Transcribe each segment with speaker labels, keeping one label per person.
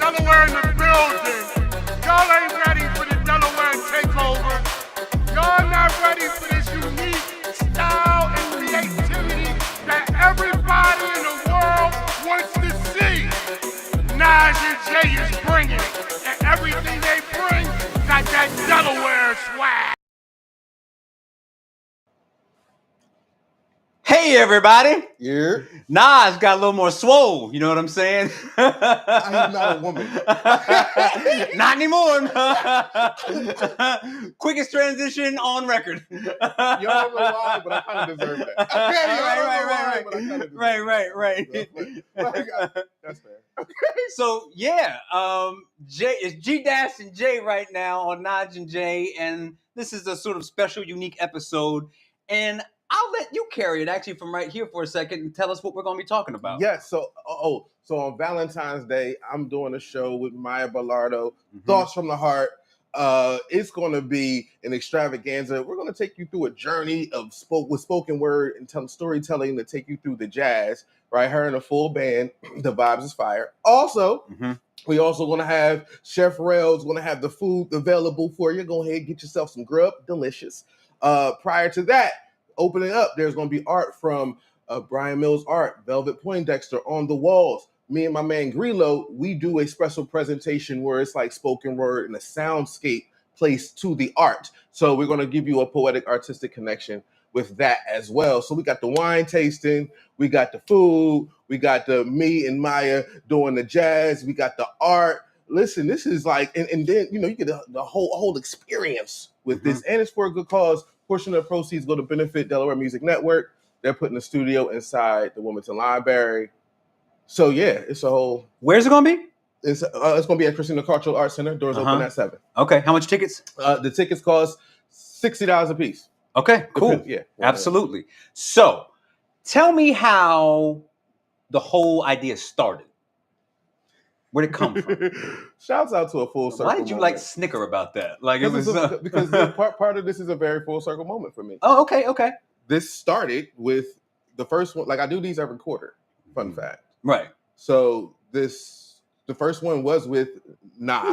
Speaker 1: Delaware in the building. Y'all ain't ready for the Delaware takeover. Y'all not ready for this unique style and creativity that everybody in the world wants to see. Nadj N Jea is bringing it, and everything they bring got that Delaware swag.
Speaker 2: Hey everybody!
Speaker 3: Yeah.
Speaker 2: Nas got a little more swole, you know what I'm saying?
Speaker 3: I am not a woman.
Speaker 2: Not anymore. Quickest transition on record.
Speaker 3: Y'all don't know why, but I kind of deserve that.
Speaker 2: Right.
Speaker 3: That's fair.
Speaker 2: So yeah, it's G-Dash and J right now on Nadj N Jea, and this is a sort of special, unique episode. And I'll let you carry it actually from right here for a second and tell us what we're going to be talking about.
Speaker 3: Yes. So on Valentine's Day, I'm doing a show with Maya Bellardo, Thoughts from the Heart. It's going to be an extravaganza. We're going to take you through a journey of spoken word and storytelling to take you through the jazz. Right, her and a full band. The vibes is fire. Also, we also going to have Chef Rail's going to have the food available for you. Go ahead, get yourself some grub, delicious. Prior to that, opening up, there's going to be art from Brian Mills Art, Velvet Poindexter on the walls. Me and my man Grillo, we do a special presentation where it's like spoken word and a soundscape placed to the art. So we're going to give you a poetic artistic connection with that as well. So we got the wine tasting, we got the food, we got the me and Maya doing the jazz, we got the art. Listen, this is like, and then, you know, you get the whole experience with this, and it's for a good cause. Portion of the proceeds go to benefit Delaware Music Network. They're putting a studio inside the Wilmington Library. So yeah, it's a whole.
Speaker 2: Where's it going to be?
Speaker 3: It's going to be at Christina Cultural Arts Center. Doors open at 7.
Speaker 2: Okay, how much tickets?
Speaker 3: The tickets cost $60 a piece.
Speaker 2: Okay, cool.
Speaker 3: Yeah,
Speaker 2: absolutely. So, tell me how the whole idea started. Where did it come from?
Speaker 3: Shouts out to a full circle.
Speaker 2: Why did you
Speaker 3: moment.
Speaker 2: snicker about that? Like it was
Speaker 3: because part of this is a very full circle moment for me.
Speaker 2: Oh, okay.
Speaker 3: This started with the first one. Like I do these every quarter. Fun fact.
Speaker 2: Right.
Speaker 3: So the first one was with Nadj.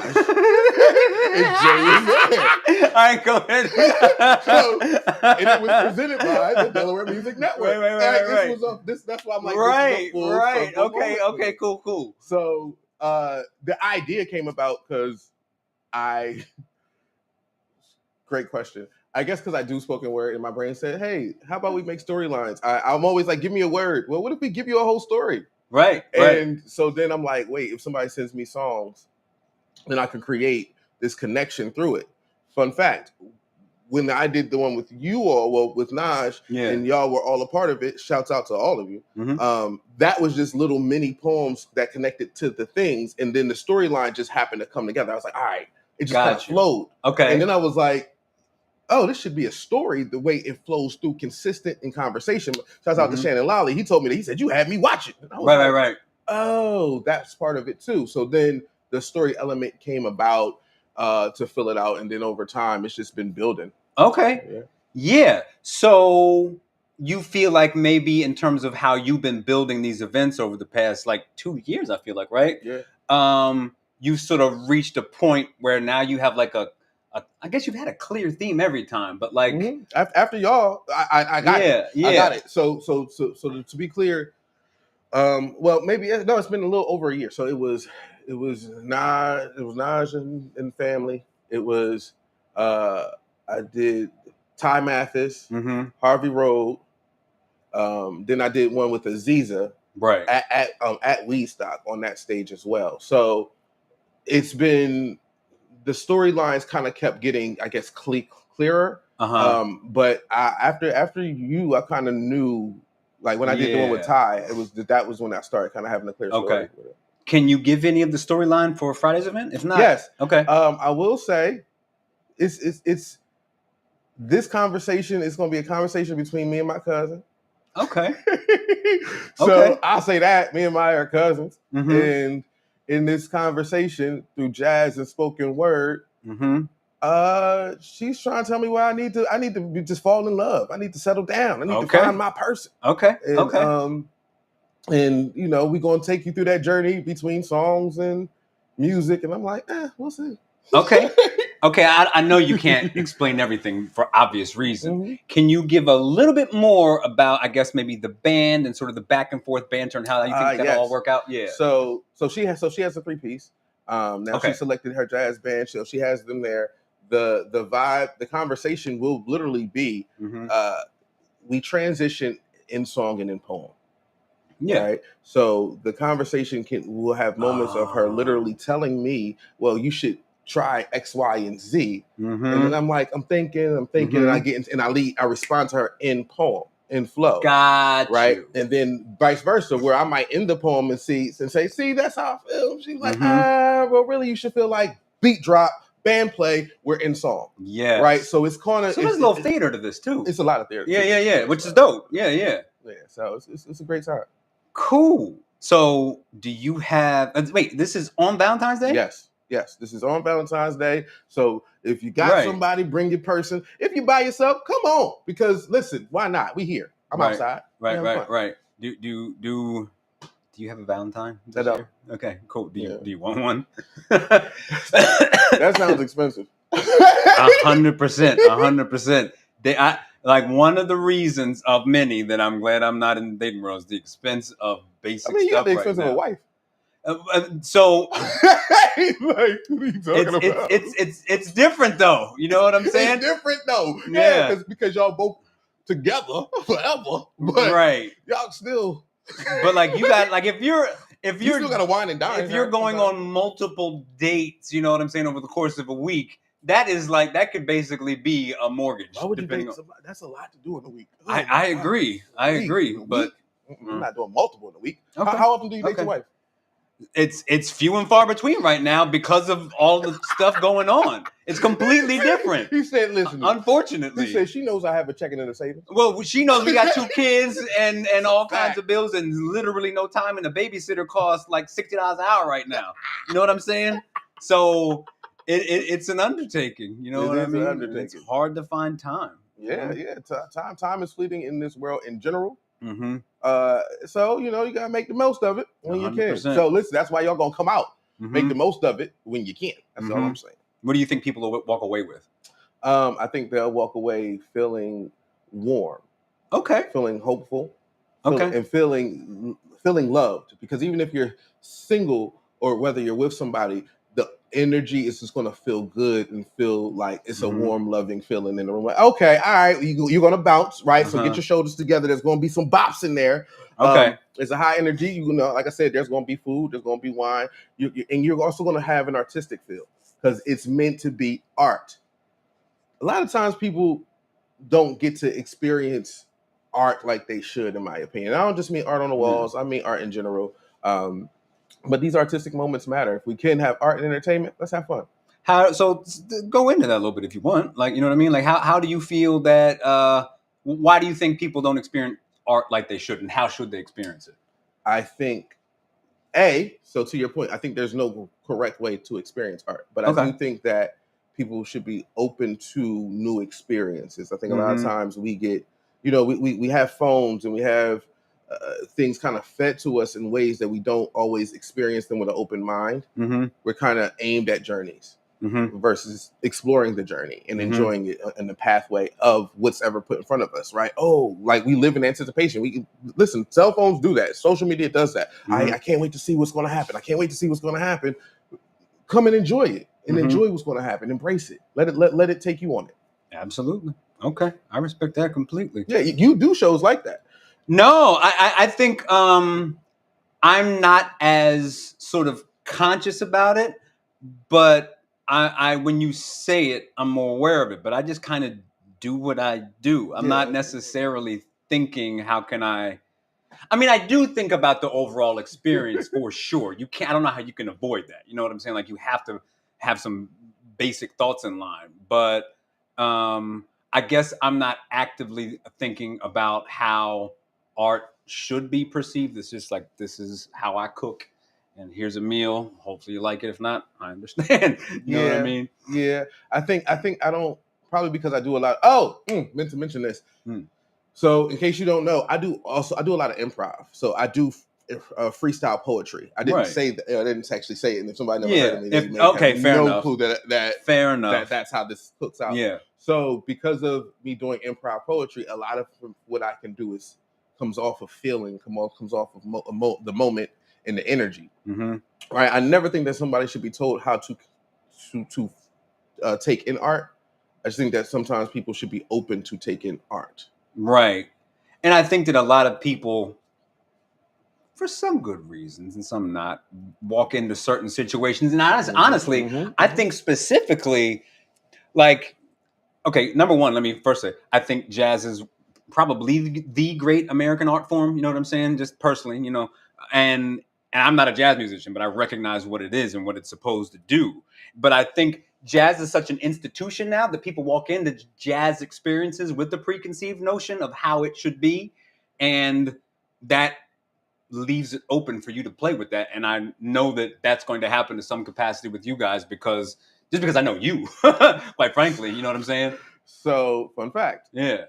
Speaker 2: All right, go ahead.
Speaker 3: And it was presented by the Delaware Music Network.
Speaker 2: Right.
Speaker 3: That's why I'm like,
Speaker 2: right. Okay, cool.
Speaker 3: So the idea came about because great question. I guess because I do spoken word and my brain said, hey, how about we make storylines? I'm always like, give me a word. Well, what if we give you a whole story?
Speaker 2: Right.
Speaker 3: And so then I'm like, wait, if somebody sends me songs, then I can create this connection through it. Fun fact, when I did the one with you all, well, with Nadj, and y'all were all a part of it, shouts out to all of you. That was just little mini poems that connected to the things. And then the storyline just happened to come together. I was like, all right, it just kind of flowed.
Speaker 2: Okay.
Speaker 3: And then I was like, oh, this should be a story the way it flows through consistent in conversation. Shouts out to Shannon Lally. He told me that. He said, you had me watch it.
Speaker 2: Right.
Speaker 3: Oh, that's part of it too. So then the story element came about to fill it out. And then over time, it's just been building.
Speaker 2: Okay. Yeah. So you feel like maybe in terms of how you've been building these events over the past 2 years, I feel like, right?
Speaker 3: Yeah.
Speaker 2: You sort of reached a point where now you have I guess you've had a clear theme every time, but
Speaker 3: after y'all, I got it.
Speaker 2: Yeah.
Speaker 3: I got it. So to be clear, well, maybe it's been a little over a year. So it was Nadj and family. It was I did Ty Mathis, Harvey Road. Then I did one with Aziza,
Speaker 2: right,
Speaker 3: at Weedstock on that stage as well. So it's been. The storylines kind of kept getting, I guess, clearer. But after you, I kind of knew, when I did the one with Ty, that was when I started kind of having a clear story.
Speaker 2: Okay. Can you give any of the storyline for Friday's event? If not,
Speaker 3: yes.
Speaker 2: Okay.
Speaker 3: I will say, it's this conversation is going to be a conversation between me and my cousin.
Speaker 2: Okay.
Speaker 3: So I'll say that me and Maya are cousins, and in this conversation through jazz and spoken word, she's trying to tell me why I need to just fall in love. I need to settle down. I need to find my person.
Speaker 2: Okay.
Speaker 3: And, and we're going to take you through that journey between songs and music, and I'm like, we'll see.
Speaker 2: Okay. Okay, I know you can't explain everything for obvious reasons.
Speaker 3: Mhm.
Speaker 2: Can you give a little bit more about, I guess, maybe the band and sort of the back and forth banter and how you think that'll all
Speaker 3: Yes.
Speaker 2: work out? Yeah.
Speaker 3: So she has a 3-piece. Now
Speaker 2: Okay.
Speaker 3: she selected her jazz band. So she has them there. The vibe, the conversation will literally be
Speaker 2: Mhm.
Speaker 3: we transition in song and in poem.
Speaker 2: Yeah.
Speaker 3: Right. So the conversation will have moments of her literally telling me, well, you should try X, Y, and Z.
Speaker 2: Mm-hmm.
Speaker 3: And then I'm thinking, and I get into, and I respond to her in poem, in flow.
Speaker 2: Got
Speaker 3: Right.
Speaker 2: you.
Speaker 3: And then vice versa, where I might end the poem and say, see, that's how I feel. She's like, well, really, you should feel like beat drop, band play, we're in song.
Speaker 2: Yes.
Speaker 3: Right. So it's kind of
Speaker 2: so there's a little theater to this too.
Speaker 3: It's a lot of theater.
Speaker 2: Yeah, which is dope. Yeah.
Speaker 3: Yeah. So it's a great time.
Speaker 2: Cool. So do you have wait, this is on Valentine's Day?
Speaker 3: Yes. This is on Valentine's Day. So if you got somebody, bring your person. If you by yourself, come on. Because listen, why not? We here. I'm outside.
Speaker 2: Right. Do you have a Valentine this year? Okay, cool. Do you want one?
Speaker 3: That sounds expensive.
Speaker 2: 100%. Like one of the reasons of many that I'm glad I'm not in the dating world is the expense of basic stuff.
Speaker 3: You got the
Speaker 2: right
Speaker 3: expense
Speaker 2: now.
Speaker 3: of a wife.
Speaker 2: So
Speaker 3: like, what are you talking about?
Speaker 2: It's different though. You know what I'm saying?
Speaker 3: It's different though.
Speaker 2: Yeah.
Speaker 3: Because y'all both together forever. But
Speaker 2: right.
Speaker 3: Y'all still.
Speaker 2: But like you got like if you're
Speaker 3: you still gotta wine and dine.
Speaker 2: If you're going on multiple dates, you know what I'm saying, over the course of a week, that is like that could basically be a mortgage.
Speaker 3: Why would you date somebody? That's a lot to do in a week.
Speaker 2: I agree. But
Speaker 3: I'm not doing multiple in a week.
Speaker 2: Okay.
Speaker 3: How often do you date your wife?
Speaker 2: It's few and far between right now because of all the stuff going on. It's completely different.
Speaker 3: He said, listen.
Speaker 2: Unfortunately.
Speaker 3: He said she knows I have a checking in the savings.
Speaker 2: Well, she knows we got 2 kids and all kinds of bills and literally no time, and a babysitter costs like $60 an hour right now. You know what I'm saying? So it's an undertaking. You know what I mean? It's hard to find time.
Speaker 3: Yeah. Time is fleeting in this world in general.
Speaker 2: Mm-hmm.
Speaker 3: So you gotta make the most of it when 100%. You can. So listen, that's why y'all gonna come out, make the most of it when you can. That's all I'm saying.
Speaker 2: What do you think people will walk away with?
Speaker 3: I think they'll walk away feeling warm.
Speaker 2: Okay.
Speaker 3: Feeling hopeful.
Speaker 2: Okay.
Speaker 3: And feeling loved. Because even if you're single or whether you're with somebody, the energy is just going to feel good and feel like it's a warm, loving feeling in the room. Like, okay, all right, you're going to bounce, right? So get your shoulders together. There's going to be some bops in there.
Speaker 2: Okay.
Speaker 3: It's a high energy. Like I said, there's going to be food. There's going to be wine. And you're also going to have an artistic feel because it's meant to be art. A lot of times people don't get to experience art like they should, in my opinion. I don't just mean art on the walls. I mean art in general. But these artistic moments matter. If we can have art and entertainment, let's have fun.
Speaker 2: So go into that a little bit if you want. Like, you know what I mean? Like, how do you feel that? Why do you think people don't experience art like they should, and how should they experience it?
Speaker 3: I think, so to your point, I think there's no correct way to experience art, but I do think that people should be open to new experiences. I think a lot of times we get, we have phones and we have things kind of fed to us in ways that we don't always experience them with an open mind. We're kind of aimed at journeys versus exploring the journey and enjoying it in the pathway of what's ever put in front of us, right? Oh, like we live in anticipation. We can listen, cell phones do that. Social media does that. I can't wait to see what's going to happen. I can't wait to see what's going to happen. Come and enjoy it and enjoy what's going to happen. Embrace it. Let it take you on it.
Speaker 2: Absolutely. Okay. I respect that completely.
Speaker 3: Yeah, you do shows like that.
Speaker 2: No, I think I'm not as sort of conscious about it, but I when you say it, I'm more aware of it. But I just kind of do what I do. I'm not necessarily thinking, how can I mean, I do think about the overall experience for sure. I don't know how you can avoid that. You know what I'm saying? Like you have to have some basic thoughts in line. But I guess I'm not actively thinking about how art should be perceived. It's just like, this is how I cook, and here's a meal. Hopefully you like it. If not, I understand. You know what I mean?
Speaker 3: Yeah. I think I don't, probably because I do a lot. Meant to mention this. So in case you don't know, I do a lot of improv. So I do freestyle poetry. I didn't
Speaker 2: Right.
Speaker 3: say that. I didn't actually say it. And if somebody never
Speaker 2: Yeah.
Speaker 3: heard of me, they
Speaker 2: If-
Speaker 3: may
Speaker 2: okay,
Speaker 3: have
Speaker 2: fair
Speaker 3: no
Speaker 2: enough.
Speaker 3: clue that
Speaker 2: Fair enough.
Speaker 3: that's how this cooks out.
Speaker 2: Yeah.
Speaker 3: So because of me doing improv poetry, a lot of what I can do is comes off of feeling, comes off of the moment and the energy.
Speaker 2: Mm-hmm.
Speaker 3: Right. I never think that somebody should be told how to take in art. I just think that sometimes people should be open to taking art.
Speaker 2: Right. And I think that a lot of people, for some good reasons and some not, walk into certain situations. And honestly, I think specifically, like, okay, number one, let me first say, I think jazz is probably the great American art form. You know what I'm saying? Just personally, and I'm not a jazz musician, but I recognize what it is and what it's supposed to do. But I think jazz is such an institution now that people walk into jazz experiences with the preconceived notion of how it should be. And that leaves it open for you to play with that. And I know that that's going to happen to some capacity with you guys because I know you, quite frankly, you know what I'm saying?
Speaker 3: So, fun fact.
Speaker 2: Yeah.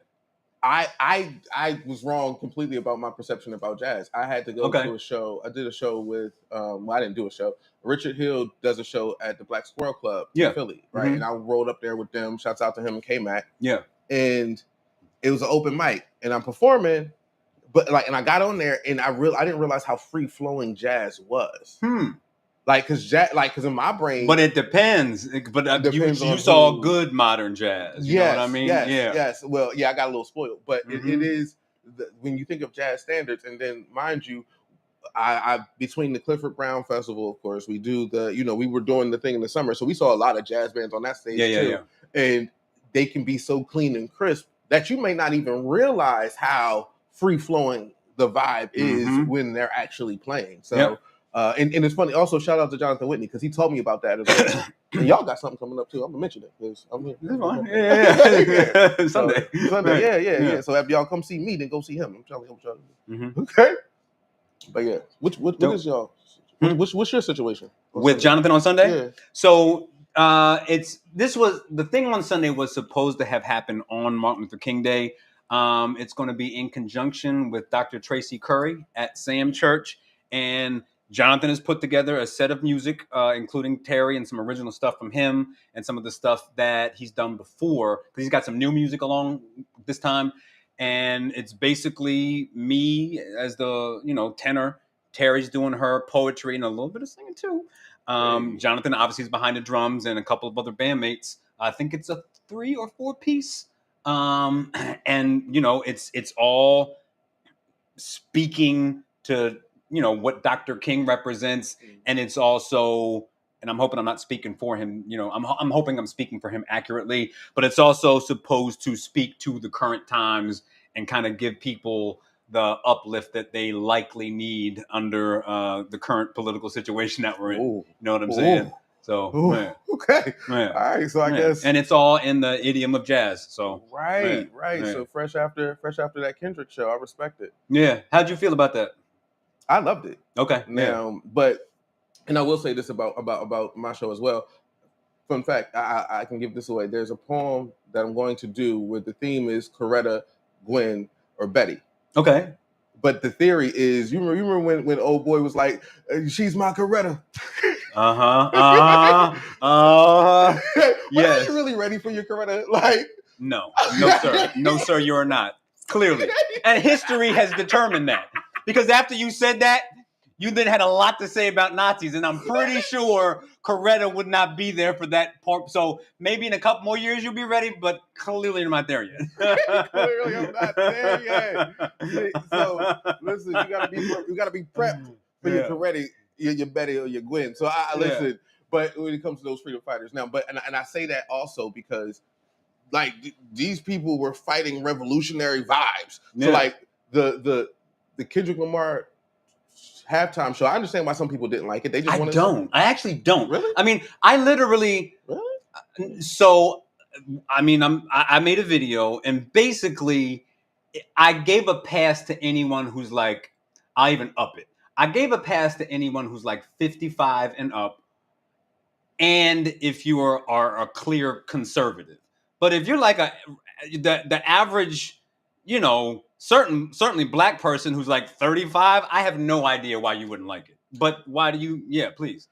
Speaker 3: I was wrong completely about my perception about jazz. I had to go to a show. I did a show with, well, I didn't do a show. Richard Hill does a show at the Black Squirrel Club in Philly, right? And I rolled up there with them. Shouts out to him and K-Mac.
Speaker 2: Yeah.
Speaker 3: And it was an open mic, and I'm performing, but and I got on there, and I didn't realize how free flowing jazz was. Cause in my brain.
Speaker 2: But it depends. But you saw good modern jazz. You know what I mean?
Speaker 3: Yes. Well, yeah, I got a little spoiled, but it is when you think of jazz standards, and then mind you, I between the Clifford Brown Festival, of course, we do we were doing the thing in the summer, so we saw a lot of jazz bands on that stage too, and they can be so clean and crisp that you may not even realize how free flowing the vibe is when they're actually playing. So. And it's funny. Also, shout out to Jonathan Whitney because he told me about that as well. And y'all got something coming up too. I'm gonna mention it because I'm here.
Speaker 2: Yeah. Sunday.
Speaker 3: Right. Yeah. So if y'all come see me, then go see him. I'm telling you. Okay. But yeah, what is y'all? What's your situation
Speaker 2: with Sunday? Jonathan on Sunday?
Speaker 3: Yeah.
Speaker 2: So the thing on Sunday was supposed to have happened on Martin Luther King Day. It's going to be in conjunction with Dr. Tracy Curry at Sam Church, and Jonathan has put together a set of music, including Terry and some original stuff from him and some of the stuff that he's done before, because he's got some new music along this time. And it's basically me as the, tenor. Terry's doing her poetry and a little bit of singing too. Jonathan obviously is behind the drums and a couple of other bandmates. I think it's a 3 or 4 piece. And, it's all speaking to what Dr. King represents, and it's also, and I'm hoping I'm not speaking for him, I'm hoping I'm speaking for him accurately, but it's also supposed to speak to the current times and kind of give people the uplift that they likely need under the current political situation that we're in. You know what I'm saying? So
Speaker 3: okay, all right. So I guess,
Speaker 2: and it's all in the idiom of jazz. So
Speaker 3: right. So fresh after that Kendrick show, I respect it.
Speaker 2: Yeah, how'd you feel about that?
Speaker 3: I loved it.
Speaker 2: Okay.
Speaker 3: Now, and I will say this about my show as well. Fun fact, I can give this away. There's a poem that I'm going to do where the theme is Coretta, Gwen, or Betty.
Speaker 2: Okay.
Speaker 3: But the theory is, you remember when old boy was like, "She's my Coretta."
Speaker 2: Yes.
Speaker 3: Are you really ready for your Coretta? Like,
Speaker 2: no, sir. No, sir, you are not. Clearly. And history has determined that. Because after you said that, you then had a lot to say about Nazis, and I'm pretty sure Coretta would not be there for that part. So maybe in a couple more years you'll be ready, but clearly you're not there yet.
Speaker 3: Clearly I'm not there yet. So listen, you gotta be prepped for your Coretta, your Betty, or your Gwen. So I listen. But when it comes to those freedom fighters now, and I say that also because like these people were fighting revolutionary vibes. So like the Kendrick Lamar halftime show, I understand why some people didn't like it. They just
Speaker 2: I actually don't.
Speaker 3: Really?
Speaker 2: I mean, I literally.
Speaker 3: Really?
Speaker 2: So, I mean, I made a video, and basically, I gave a pass to anyone who's like, I'll even up it. I gave a pass to anyone who's like 55 and up, and if you are a clear conservative. But if you're like the average, certainly black person who's like 35, I have no idea why you wouldn't like it. But why do you? Yeah, please.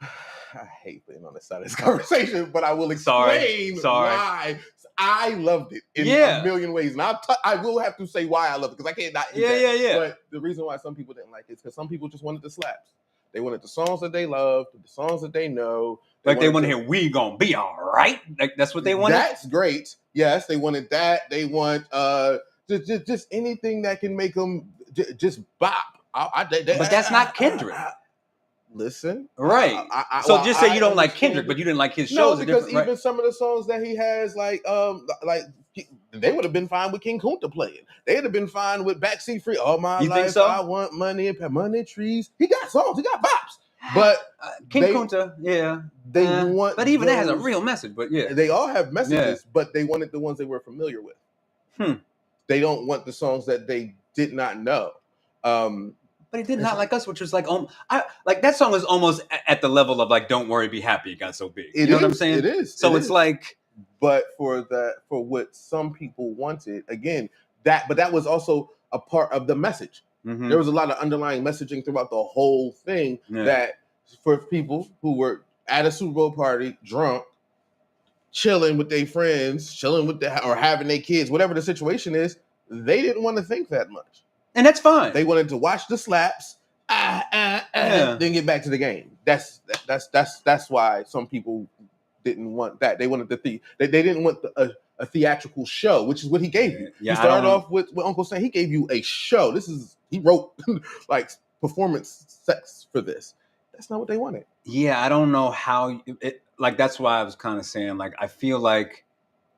Speaker 3: I hate being on this side of this conversation, but I will explain why I loved it in a million ways. And I will have to say why I love it because I can't not do that.
Speaker 2: Yeah.
Speaker 3: But the reason why some people didn't like it is because some people just wanted the slaps. They wanted the songs that they loved, the songs that they know.
Speaker 2: They want to hear "We Gonna Be All Right." Like that's what they wanted.
Speaker 3: That's great. Yes, they wanted that. They want just anything that can make them just bop.
Speaker 2: But that's not Kendrick.
Speaker 3: Listen,
Speaker 2: right? So just say you don't like Kendrick, but you didn't like his shows.
Speaker 3: No, because even some of the songs that he has, like they would have been fine with King Kunta playing. They'd have been fine with Backseat Free. All my life, so? I want money and money trees. He got songs, he got bops. But
Speaker 2: King Kunta,
Speaker 3: they want.
Speaker 2: But even that has a real message. But yeah,
Speaker 3: they all have messages, but they wanted the ones they were familiar with. They don't want the songs that they did not know.
Speaker 2: But he did Not Like Us, which was like, like that song is almost at the level of like, Don't Worry, Be Happy. It got so big. You know what I'm saying?
Speaker 3: It is.
Speaker 2: So it's like,
Speaker 3: but for what some people wanted, again, but that was also a part of the message. Mm-hmm. There was a lot of underlying messaging throughout the whole thing that for people who were at a Super Bowl party, drunk, chilling with their friends, or having their kids, whatever the situation is, they didn't want to think that much.
Speaker 2: And that's fine. They
Speaker 3: wanted to watch the slaps, then get back to the game. That's why some people didn't want that. They wanted they didn't want a theatrical show, which is what he gave you. Yeah, he started off with Uncle Sam. He gave you a show. He wrote like performance sets for this. That's not what they wanted.
Speaker 2: Yeah, I don't know how like that's why I was kind of saying like I feel like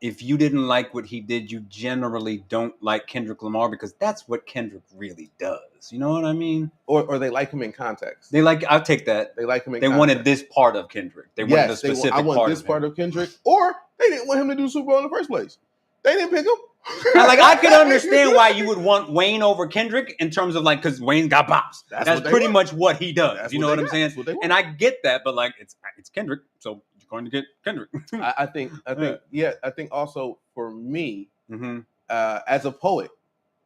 Speaker 2: if you didn't like what he did, you generally don't like Kendrick Lamar because that's what Kendrick really does. You know what I mean?
Speaker 3: Or they like him in context.
Speaker 2: I'll take that.
Speaker 3: They like him in
Speaker 2: context. They wanted this part of Kendrick. They wanted a specific part. I want this part
Speaker 3: of Kendrick. Or they didn't want him to do Super Bowl in the first place. They didn't pick him.
Speaker 2: Like I could understand why you would want Wayne over Kendrick in terms of like because Wayne got bops. That's pretty much what he does. You know what I'm saying? And I get that, but like it's Kendrick, so you're going to get Kendrick.
Speaker 3: I think also for me, as a poet,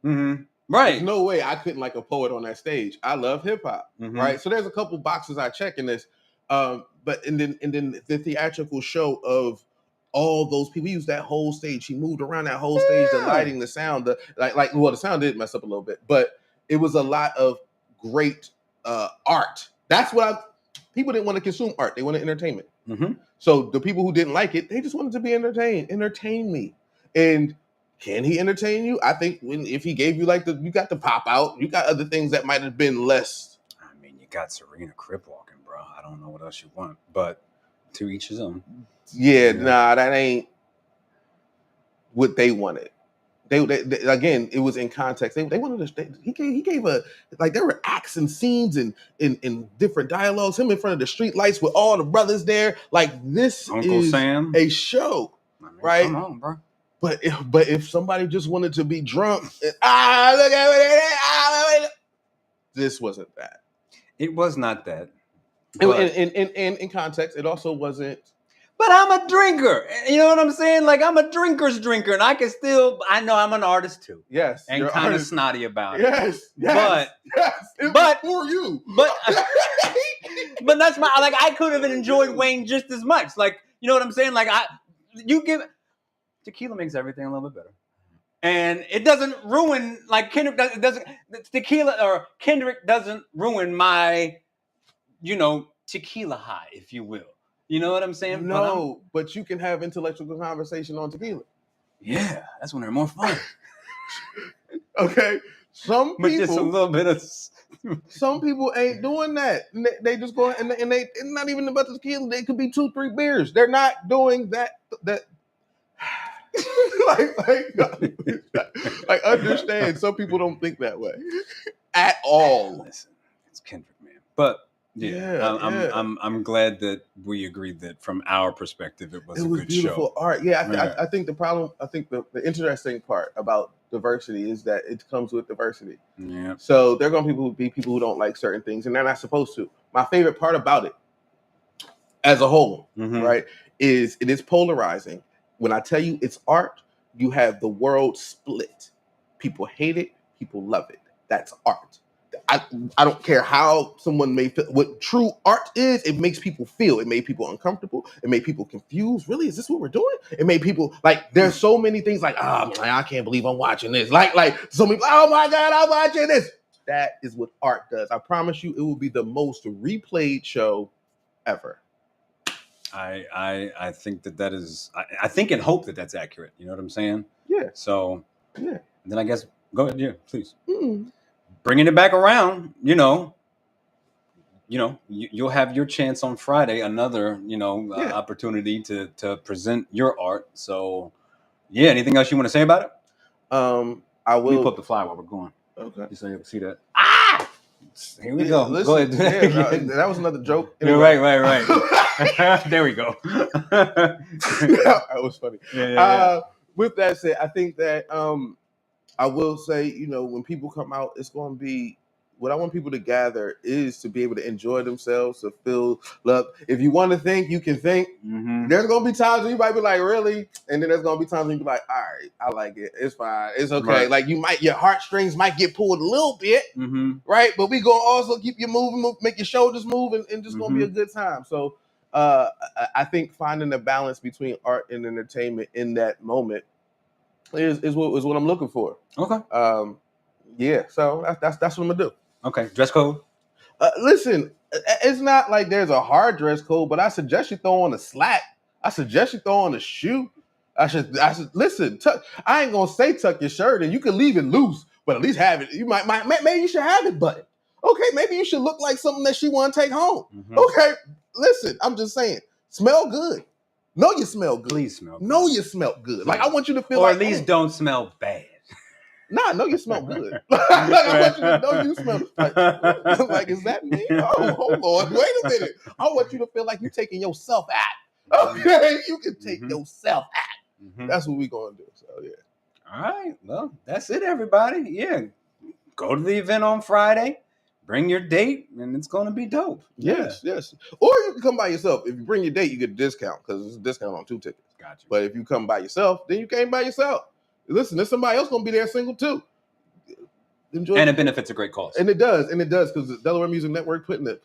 Speaker 2: right?
Speaker 3: There's no way I couldn't like a poet on that stage. I love hip hop, right? So there's a couple boxes I check in this, but and then the theatrical show of all those people. He used that whole stage. He moved around that whole stage, the lighting, the sound, the sound did mess up a little bit, but it was a lot of great art. That's what people didn't want to consume art. They wanted entertainment. So the people who didn't like it, they just wanted to be entertained. Entertain me. And can he entertain you? I think if he gave you you got the pop out, you got other things that might have been less.
Speaker 2: I mean, you got Serena Crip walking, bro. I don't know what else you want, but to each his own.
Speaker 3: Yeah, nah, that ain't what they wanted. They again, it was in context. They wanted to. He gave there were acts and scenes and in different dialogues. Him in front of the street lights with all the brothers there. Like this
Speaker 2: Uncle
Speaker 3: is
Speaker 2: Sam.
Speaker 3: A show, right?
Speaker 2: Come on, bro.
Speaker 3: But if somebody just wanted to be drunk, and, look at it, this wasn't that.
Speaker 2: It was not that.
Speaker 3: In context, it also wasn't.
Speaker 2: But I'm a drinker. You know what I'm saying? Like I'm a drinker's drinker, and I know I'm an artist too.
Speaker 3: Yes.
Speaker 2: And kind of snotty about it.
Speaker 3: Yes.
Speaker 2: But
Speaker 3: for you.
Speaker 2: But that's I could have enjoyed Wayne just as much. Like, you know what I'm saying? Like tequila makes everything a little bit better. And it doesn't ruin Kendrick tequila or Kendrick doesn't ruin my, tequila high, if you will. You know what I'm saying?
Speaker 3: No, but you can have intellectual conversation on tequila.
Speaker 2: Yeah, that's when they're more fun.
Speaker 3: Okay, some people,
Speaker 2: but just a little bit of.
Speaker 3: Some people ain't doing that. They just go and they not even about the tequila. They could be 2-3 beers. They're not doing that. like understand. Some people don't think that way at all.
Speaker 2: Listen, it's Kendrick, man, but. I'm glad that we agreed that from our perspective it was a good
Speaker 3: beautiful
Speaker 2: show.
Speaker 3: Art. Yeah, I think the interesting part about diversity is that it comes with diversity.
Speaker 2: Yeah.
Speaker 3: So there are going to be people who don't like certain things, and they're not supposed to. My favorite part about it, as a whole, right, is it is polarizing. When I tell you it's art, you have the world split. People hate it. People love it. That's art. I don't care how someone may feel. What true art is, it makes people feel. It made people uncomfortable. It made people confused. Really, is this what we're doing? It made people like. There's so many things like, oh man, I can't believe I'm watching this. Like so many. Oh my God, I'm watching this. That is what art does. I promise you, it will be the most replayed show ever.
Speaker 2: I think that is. I think and hope that that's accurate. You know what I'm saying?
Speaker 3: Yeah.
Speaker 2: So
Speaker 3: Yeah.
Speaker 2: then I guess go ahead. Yeah, please.
Speaker 3: Mm.
Speaker 2: Bringing it back around. You'll have your chance on Friday. Another opportunity to present your art. So yeah. Anything else you want to say about it?
Speaker 3: I will.
Speaker 2: Let me pull up the flyer while we're going.
Speaker 3: Okay.
Speaker 2: Just so you can see that. Ah! Here we go.
Speaker 3: Listen,
Speaker 2: go ahead.
Speaker 3: Yeah, that was another joke.
Speaker 2: Anyway. Right. There we go.
Speaker 3: That was funny.
Speaker 2: Yeah.
Speaker 3: With that said, I think that I will say, when people come out, it's going to be what I want people to gather is to be able to enjoy themselves, to feel love. If you want to think, you can think.
Speaker 2: Mm-hmm.
Speaker 3: There's going to be times when you might be like, really? And then there's going to be times when you be like, all right, I like it. It's fine. It's okay.
Speaker 2: Right.
Speaker 3: Like your heartstrings might get pulled a little bit,
Speaker 2: Mm-hmm.
Speaker 3: right? But we going to also keep you moving, make your shoulders move, and just going to be a good time. So I think finding the balance between art and entertainment in that moment is what I'm looking for.
Speaker 2: Okay.
Speaker 3: Yeah. So that's what I'm gonna do.
Speaker 2: Okay. Dress code.
Speaker 3: Listen, it's not like there's a hard dress code, but I suggest you throw on a slack. I suggest you throw on a shoe. I should listen. I ain't gonna say tuck your shirt, and you can leave it loose, but at least have it. You maybe you should have it buttoned. Okay, maybe you should look like something that she want to take home. Mm-hmm. Okay, listen, I'm just saying, smell good. Know you smell good.
Speaker 2: Please smell good.
Speaker 3: Know you smell good. Like I want you to feel
Speaker 2: or
Speaker 3: like,
Speaker 2: at least don't smell bad.
Speaker 3: Nah, know you smell good. I want you to know you smell like is that me? Oh, hold on, wait a minute. I want you to feel like you're taking yourself out. Okay, you can take yourself out. Mm-hmm. That's what we're gonna do. So yeah.
Speaker 2: All right. Well, that's it, everybody. Yeah. Go to the event on Friday. Bring your date, and it's gonna be dope.
Speaker 3: Yes. Or you can come by yourself. If you bring your date, you get a discount because it's a discount on 2 tickets.
Speaker 2: Gotcha.
Speaker 3: But if you come by yourself, then you came by yourself. Listen, there's somebody else gonna be there single too. Enjoy,
Speaker 2: and it benefits a great cause.
Speaker 3: And it does because the Delaware Music Network putting a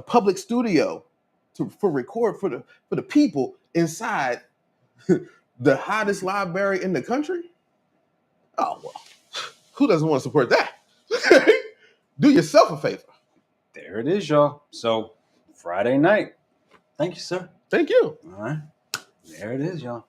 Speaker 3: public studio for the people inside the hottest library in the country. Oh well, who doesn't want to support that? Do yourself a favor.
Speaker 2: There it is, y'all. So Friday night. Thank you, sir.
Speaker 3: Thank you.
Speaker 2: All right. There it is, y'all.